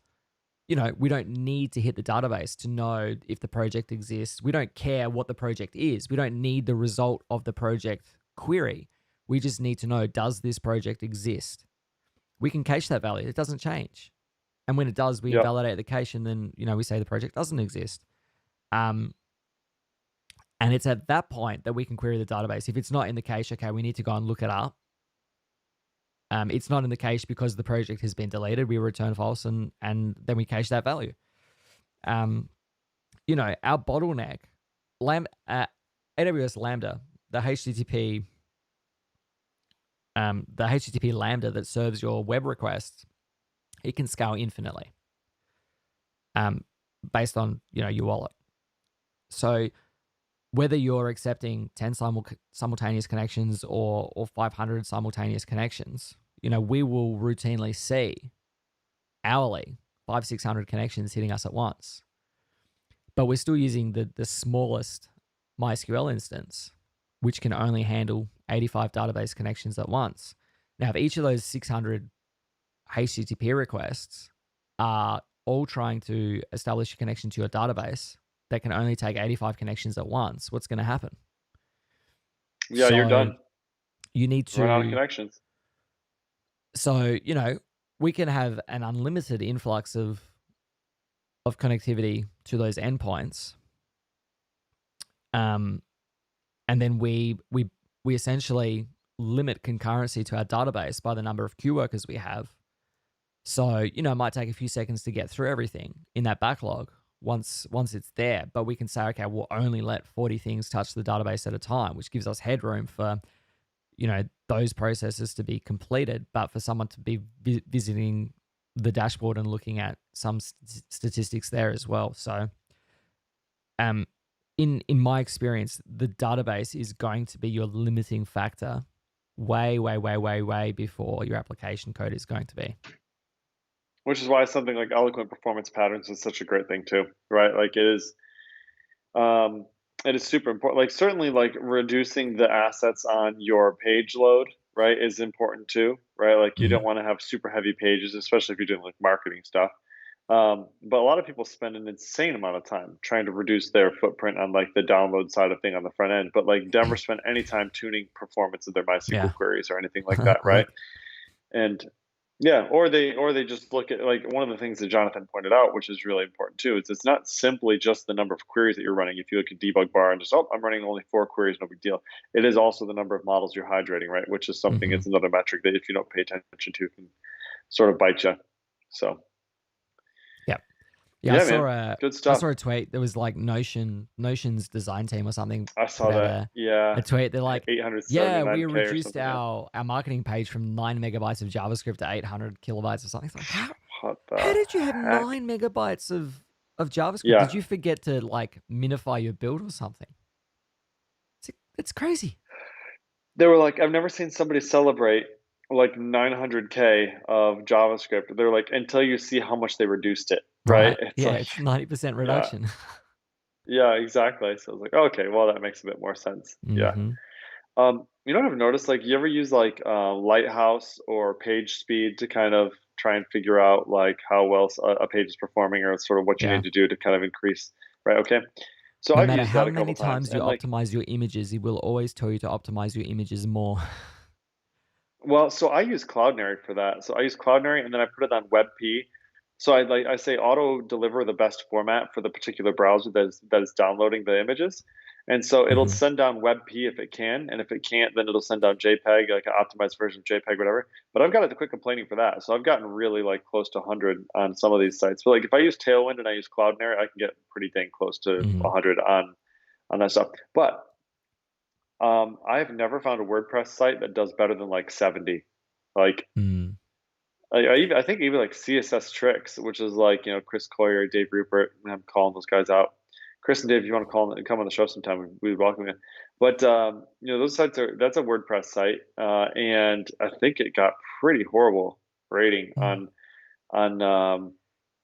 we don't need to hit the database to know if the project exists. We don't care what the project is. We don't need the result of the project query. We just need to know, does this project exist? We can cache that value. It doesn't change. And when it does, we Yep. invalidate the cache, and then we say the project doesn't exist. Um, and it's at that point that we can query the database. If it's not in the cache, okay, we need to go and look it up. It's not in the cache because the project has been deleted. We return false, and then we cache that value. Um, our bottleneck, AWS Lambda, the HTTP, Lambda that serves your web requests, it can scale infinitely, um, based on your wallet. So whether you're accepting 10 simultaneous connections or 500 simultaneous connections, we will routinely see hourly 500-600 connections hitting us at once. But we're still using the smallest MySQL instance, which can only handle 85 database connections at once. Now, if each of those 600 HTTP requests are all trying to establish a connection to your database that can only take 85 connections at once, what's going to happen? Yeah, you're So done. you need Run out of to, connections. so, we can have an unlimited influx of connectivity to those endpoints. Um, and then we essentially limit concurrency to our database by the number of queue workers we have. So, it might take a few seconds to get through everything in that backlog once it's there, but we can say, okay, we'll only let 40 things touch the database at a time, which gives us headroom for, those processes to be completed, but for someone to be visiting the dashboard and looking at some statistics there as well. So, um, in my experience, the database is going to be your limiting factor way, way, way, way, way before your application code is going to be. Which is why something like eloquent performance patterns is such a great thing too, right? Like um, it is super important. Like certainly, like reducing the assets on your page load, right, is important too, right? Like you don't Mhm. want to have super heavy pages, especially if you're doing like marketing stuff. But a lot of people spend an insane amount of time trying to reduce their footprint on like the download side of thing on the front end, but like never spend any time tuning performance of their MySQL Yeah. queries or anything like that, right? Right. And yeah, or they just look at like one of the things that Jonathan pointed out, which is really important too, is it's not simply just the number of queries that you're running. If you look at debug bar and just, oh, I'm running only 4 queries, no big deal. It is also the number of models you're hydrating, right? Which is something, Mhm. it's another metric that if you don't pay attention to can sort of bite you. So Yep. Yeah, yeah, man, good I stuff. saw a tweet. There was like Notion's design team or something I put saw out that. a Yeah, tweet. They're like, yeah, we 879K or reduced something. Yeah. our marketing page from 9 megabytes of JavaScript to 800 kilobytes or something. It's like, What how the did you have heck? 9 megabytes of JavaScript? Did Yeah, you forget to like minify your build or something? It's crazy. they were like, I've never seen somebody celebrate like 900K of JavaScript. They're like, until you see how much they reduced it, right? Right. It's Yeah, like, it's 90% yeah, reduction. yeah, exactly. So I was like, okay, well, that makes a bit more sense. Yeah. Hmm. You know what I've noticed? Like, you ever use like Lighthouse or Page Speed to kind of try and figure out like how well a page is performing or sort of what you Yeah. need to do to kind of increase, right? Okay. So No I've matter used how that a couple many times, times you and like, optimize your images, it will always tell you to optimize your images more. well, so I use Cloudinary for that. So I use Cloudinary and then I put it on WebP. So I say auto deliver the best format for the particular browser that is downloading the images. And so it'll Hmm. send down WebP if it can, and if it can't, then it'll send down JPEG, like an optimized version of JPEG, whatever. But I've got it to quit complaining for that. So I've gotten really like close to 100 on some of these sites. But like if I use Tailwind and I use Cloudinary, I can get pretty dang close to Hmm. 100 on that stuff. But I've never found a WordPress site that does better than like 70. Like Mm. I think even like CSS Tricks, which is like Chris Coyer, Dave Rupert, I'm calling those guys out. Chris and Dave, if you want to come on the show sometime, we'd welcome you. But those sites that's a WordPress site, and I think it got pretty horrible rating Mm. on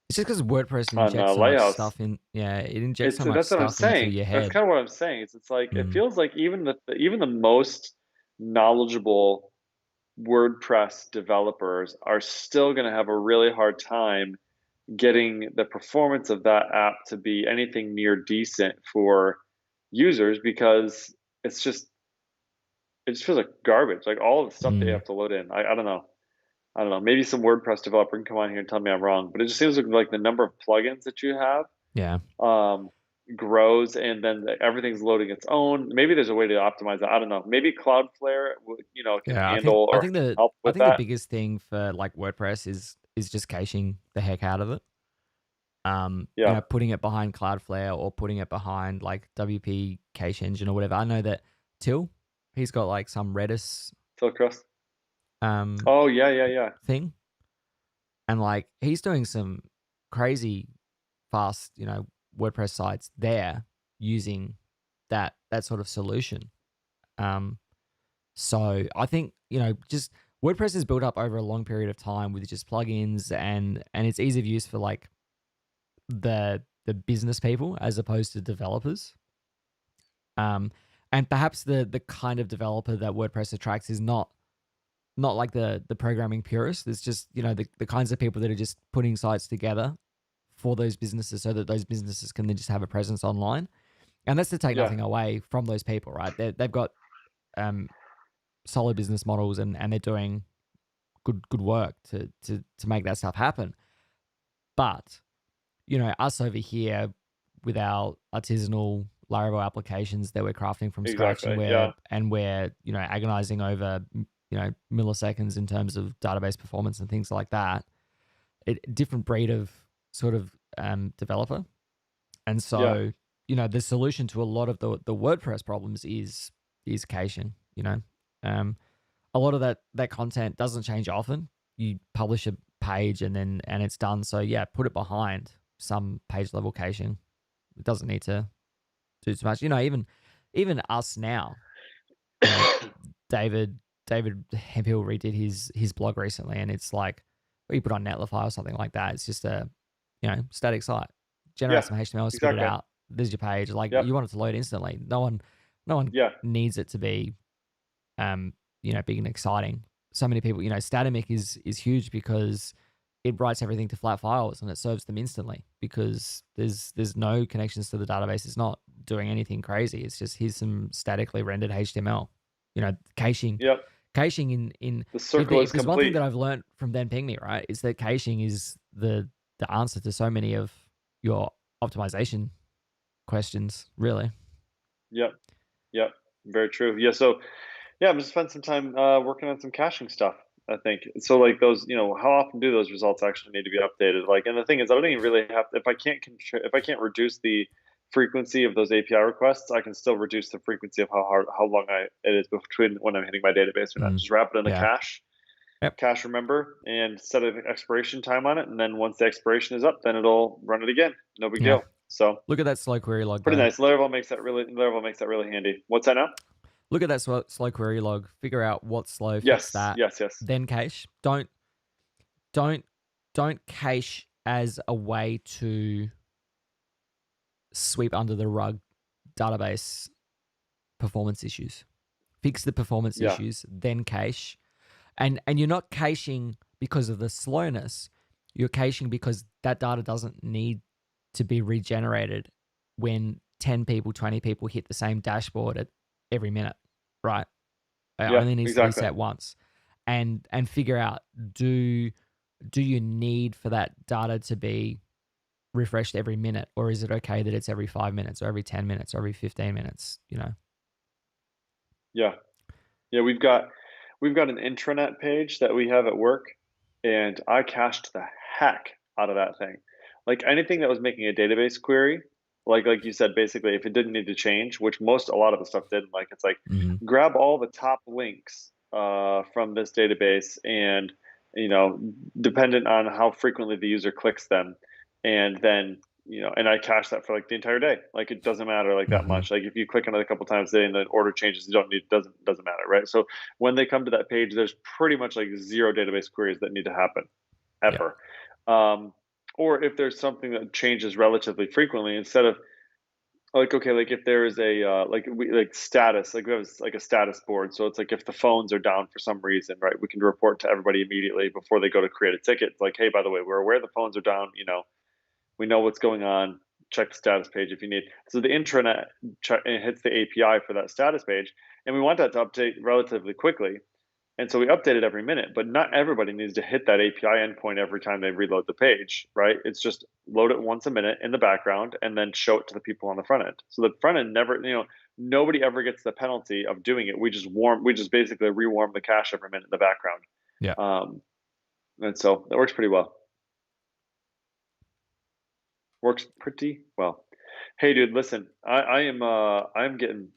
It's just because WordPress injects so much Lighthouse. stuff in. Yeah, it injects It's so much that's what I'm stuff into saying. your That's head. kind of what I'm saying. It's like it Mm. feels like even the most knowledgeable WordPress developers are still going to have a really hard time getting the performance of that app to be anything near decent for users because it's just it just feels like garbage. Like all of the stuff they Mm. have to load in. I don't know. I don't know. Maybe some WordPress developer can come on here and tell me I'm wrong, but it just seems like the number of plugins that you have Yeah. um, grows, and then everything's loading its own. Maybe there's a way to optimize it. I don't know. Maybe Cloudflare, can Yeah. handle I or think can help I with think the that. biggest thing for like WordPress is just caching the heck out of it. Yeah, Putting it behind Cloudflare or putting it behind like WP Cache Engine or whatever. I know that Till, he's got like some Redis Silk Crust. um Oh yeah, yeah, yeah. thing, and like he's doing some crazy fast, WordPress sites there using that sort of solution. Um, so I think just WordPress is built up over a long period of time with just plugins and it's ease of use for like the business people as opposed to developers. Um, And perhaps the kind of developer that WordPress attracts is not like the programming purist. It's just, the kinds of people that are just putting sites together for those businesses so that those businesses can then just have a presence online. And that's to take Yeah, nothing away from those people, right? They've got um, solid business models, and they're doing good work to make that stuff happen. But us over here with our artisanal Laravel applications that we're crafting from scratch, and exactly. we're Yeah, agonizing over milliseconds in terms of database performance and things like that. Different breed of sort of developer. And yeah, so, the solution to a lot of the WordPress problems is caching. Um, a lot of that content doesn't change often. You publish a page and it's done. So yeah, put it behind some page level caching. It doesn't need to do too much. Even us now. You know, David Hemphill redid his blog recently, and it's like, or you put on Netlify or something like that. It's just a static site. Generate yeah, some HTML, spit it exactly. out. There's your page. Like, Yep, you want it to load instantly. No one yeah, needs it to be big and exciting. So many people, Statamic is huge because it writes everything to flat files and it serves them instantly because there's no connections to the database. It's not doing anything crazy. It's just here's some statically rendered HTML. Caching, yep. caching in The if circle there, is if there's one thing complete. that I've learned from Ben Pingme, right, is that caching is the answer to so many of your optimization questions. Really, Yep, yep. Very true. Yeah. So yeah, I'm just spend some time working on some caching stuff. I think so. Like those, how often do those results actually need to be updated? Like, and the thing is, I don't even really have if I can't if I can't reduce the frequency of those API requests, I can still reduce the frequency of how long it is between when I'm hitting my database or not. mm, Just wrap it in a yeah, yep. cache remember, and set an expiration time on it, and then once the expiration is up, then it'll run it again. No big Yeah. deal. So Look at that slow query log pretty though. nice. Laravel makes that really handy. What's that now? Look at that slow query log. Figure out what's slow. Fix Yes, that. yes, yes. Then cache. Don't don't cache as a way to sweep under the rug database performance issues. Fix the performance Yeah, issues, then cache. And you're not caching because of the slowness. You're caching because that data doesn't need to be regenerated when 10 people, 20 people hit the same dashboard at every minute, right? It yeah, only needs to be exactly. set once. And figure out, do you need for that data to be refreshed every minute, or is it okay that it's every 5 minutes or every 10 minutes or every 15 minutes, Yeah. Yeah, we've got an intranet page that we have at work, and I cached the heck out of that thing. Like anything that was making a database query, like you said, basically if it didn't need to change, which a lot of the stuff didn't, like it's like Mhm. grab all the top links from this database and you know, dependent on how frequently the user clicks them, and then and I cache that for like the entire day. Like it doesn't matter like that Mhm. much. Like if you click on it a couple times a day and the order changes, you don't need doesn't matter, right? So when they come to that page, there's pretty much like zero database queries that need to happen Yeah. ever. Um, or if there's something that changes relatively frequently, instead of like okay, like if there is a like status, like we have like a status board, so it's like if the phones are down for some reason, right, we can report to everybody immediately before they go to create a ticket. It's like, hey, by the way, we're aware the phones are down. We know what's going on. Check the status page if you need. So the intranet hits the API for that status page, and we want that to update relatively quickly. And so we update it every minute, but not everybody needs to hit that API endpoint every time they reload the page, right? It's just load it once a minute in the background and then show it to the people on the front end. So the front end never, nobody ever gets the penalty of doing it. We just basically rewarm the cache every minute in the background. Yeah. Um, and so that works pretty well. Works pretty well. Hey, dude, listen, I'm getting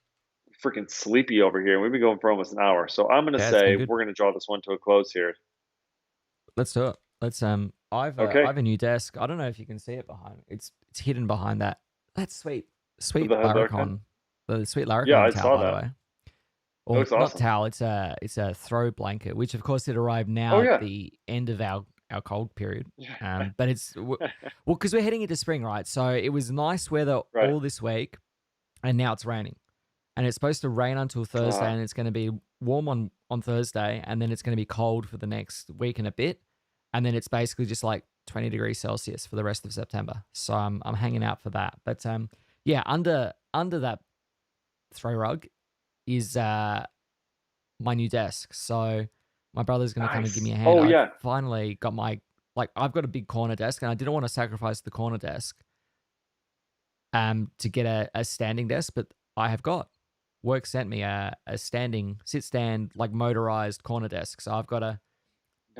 freaking sleepy over here. We've been going for almost an hour, so I'm gonna Yeah, it's been say good. we're gonna draw this one to a close here. Let's do it. I Okay, have a new desk. I don't know if you can see it behind me. It's hidden behind that sweet the headlock. Laracon, the sweet Yeah, Laracon I towel, saw by the that. way. It Or looks not awesome. towel, it's a throw blanket, which of course it arrived Oh now at yeah, the end of our cold period. yeah, But well, because we're heading into spring, right? So it was nice weather right. all this week, and now it's raining. and it's supposed to rain until Thursday, Uh, and it's going to be warm on Thursday, and then it's going to be cold for the next week and a bit, and then it's basically just like 20 degrees Celsius for the rest of September. So I'm hanging out for that. But yeah, under that throw rug is my new desk. So my brother's going to come and give me nice. a hand. Oh I've yeah. finally got my I've got a big corner desk, and I didn't want to sacrifice the corner desk to get a standing desk, but I have got work sent me a standing sit stand like motorized corner desk. So I've got to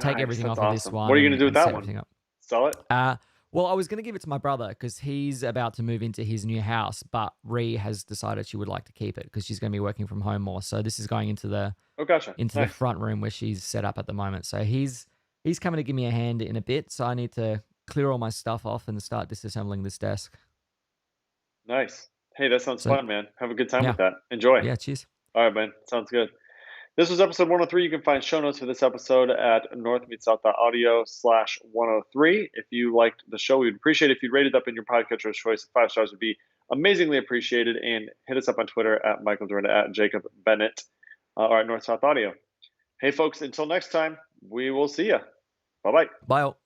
take Nice. everything That's off of this awesome. What one are you gonna do with and that set one? everything up. Sell it? Uh, well, I was going to give it to my brother because he's about to move into his new house, but Ree has decided she would like to keep it because she's going to be working from home more. So this is going Oh, gotcha. into the Nice. front room where she's set up at the moment. So he's coming to give me a hand in a bit. So I need to clear all my stuff off and start disassembling this desk. Nice. Hey, that sounds So fun, man. Have a good time yeah, with that. Enjoy. yeah. Cheers. All right, man. Sounds good. This was episode 103. You can find show notes for this episode at northmeetsouth.audio/103. If you liked the show, we'd appreciate it if you'd rate it up in your podcatcher of choice. 5 stars would be amazingly appreciated. And hit us up on Twitter at Michael Dorinda, at Jacob Bennett, or at North South Audio. Hey, folks, until next time, we will see you. Bye bye. Bye. All.